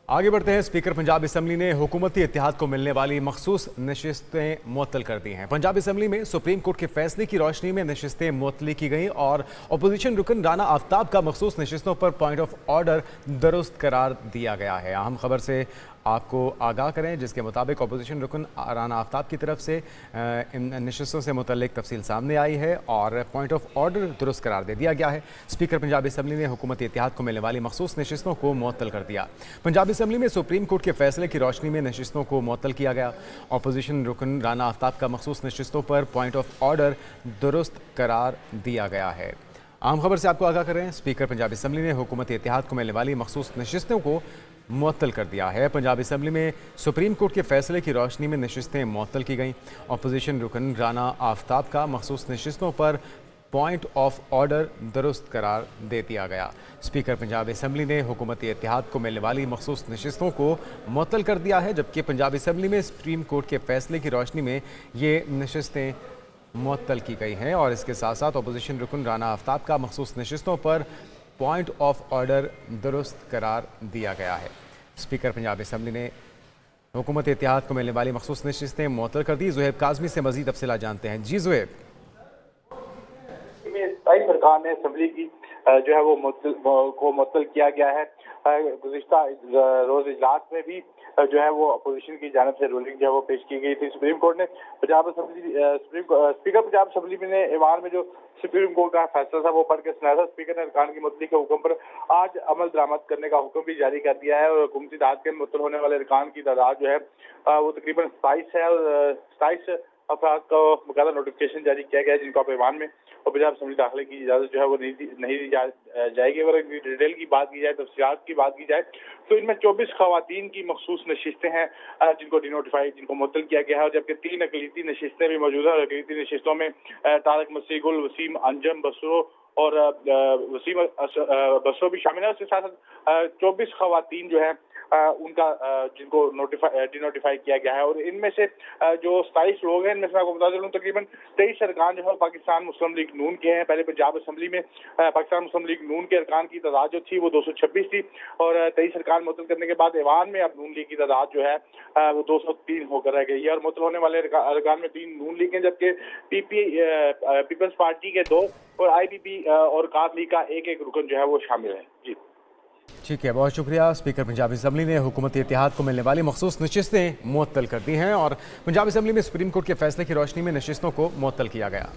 आगे बढ़ते हैं। स्पीकर पंजाब असम्बली ने हुकूमती इत्तेहाद को मिलने वाली मखसूस नशिस्तें मुअत्तल कर दी हैं। पंजाब असम्बली में सुप्रीम कोर्ट के फैसले की रोशनी में नशिस्तें मुअत्तली की गईं और अपोजिशन रुकन राना आफ्ताब का मखसूस नशिस्तों पर पॉइंट ऑफ ऑर्डर दुरुस्त करार दिया गया है। अहम खबर से आपको आगाह करें, जिसके मुताबिक अपोजिशन रुकन राना आफ्ताब की तरफ से इन नशिस्तों से मुतल्लिक तफसील सामने आई है और पॉइंट ऑफ ऑर्डर दुरुस्त करार दे दिया गया है। स्पीकर पंजाब असम्बली ने हुकूमती इत्तेहाद को मिलने वाली मखसूस नशिस्तों को मुअत्तल कर दिया। पंजाब असम्बली में सुप्रीम कोर्ट के फैसले की रोशनी में नशिस्तों को मुअत्तल किया गया। अपोजिशन रुकन राना आफ्ताब का मखसूस नशिस्तों पर पॉइंट ऑफ ऑर्डर दुरुस्त करार दिया गया है। आम खबर से आपको आगाह करें। स्पीकर पंजाब असम्बली ने हुकूमती इत्तेहाद को मिलने वाली मखसूस नशिस्तों को मुअत्तल कर दिया है। पंजाब असम्बली में सुप्रीम कोर्ट के फैसले की रोशनी में नशिस्तें मुअत्तल की गईं। अपोजिशन रुकन राना आफ्ताब का मखसूस नशिस्तों पर पॉइंट ऑफ ऑर्डर दुरुस्त करार दे दिया गया। स्पीकर पंजाब असम्बली ने हुकूमती इत्तेहाद को मिलने वाली मखसूस नशिस्तों को मुअत्तल कर दिया है, जबकि पंजाब असम्बली में सुप्रीम कोर्ट के फैसले की रोशनी में ये नशिस्तें मुअत्तल की गई हैं और इसके साथ साथ अपोजिशन रुकन राना आफ्ताब का मखसूस नशिस्तों पर पॉइंट ऑफ ऑर्डर दुरुस्त करार दिया गया है। स्पीकर पंजाब असम्बली ने हुकूमत इत्तेहाद को मिलने वाली मखसूस नशिस्तें मुअत्तल कर दी। ज़ुहैब काज़मी से मज़ीद तफसीलात जानते हैं। जी ज़ुहैब। सरकार ने असम्बली की जो है वो मुअत्तल किया गया है। गुज़िश्ता रोज इजलास में भी जो है वो अपोजिशन की जानिब से रूलिंग जो है वो पेश की गई थी। सुप्रीम कोर्ट ने स्पीकर पंजाब असम्बली ने ईवान में जो सुप्रीम कोर्ट का फैसला था वो पढ़ के सुनाया था। स्पीकर ने अरकान की मुअत्तली के हुक्म पर आज अमल दरामद करने का हुक्म भी जारी कर दिया है और हुकूमती इत्तेहाद के मुअत्तल होने वाले अरकान की तादाद जो है वो तकरीबन 27 है और 27 अफराद को बकायदा नोटिफिकेशन जारी किया गया है, जिनको अब ईवान में और पंजाब असम्बली दाखिले की इजाज़त जो है वो नहीं दी जाएगी। अगर डिटेल की बात की जाए, तफसीलात की बात की जाए, तो इनमें 24 खवातीन की मखसूस नशिस्तें हैं जिनको मुअत्तल किया गया है और जबकि 3 अक़लीती नशिस्तें भी मौजूद हैं। अक़लीती नशिस्तों में तारक मसीह गुल, वसीम अंजम बसरो और वसीम बसरो भी शामिल है। उसके साथ साथ 24 खवातीन जो है उनका जिनको डिनोटिफाई किया गया है और इनमें से जो 27 लोग हैं, इनमें से मैं आपको बता दूं तकरीबन 23 अरकान जो है पाकिस्तान मुस्लिम लीग नून के हैं। पहले पंजाब असम्बली में पाकिस्तान मुस्लिम लीग नून के अरकान की तादाद जो थी वो 226 थी और 23 अरकान मुअत्तल करने के बाद ईवान में अब नून लीग की तादाद जो है वो 203 होकर रह गई है और मुअत्तल होने वाले अरकान में 3 नून लीग हैं, जबकि पीपल्स पार्टी के 2 और IPP और काफ लीग का एक रुकन जो है वो शामिल है। जी ठीक है, बहुत शुक्रिया। स्पीकर पंजाब असम्बली ने हुकूमती इत्तेहाद को मिलने वाली मखसूस नशिस्तें मुअत्तल कर दी हैं और पंजाब असम्बली में सुप्रीम कोर्ट के फैसले की रोशनी में नशिस्तों को मुअत्तल किया गया।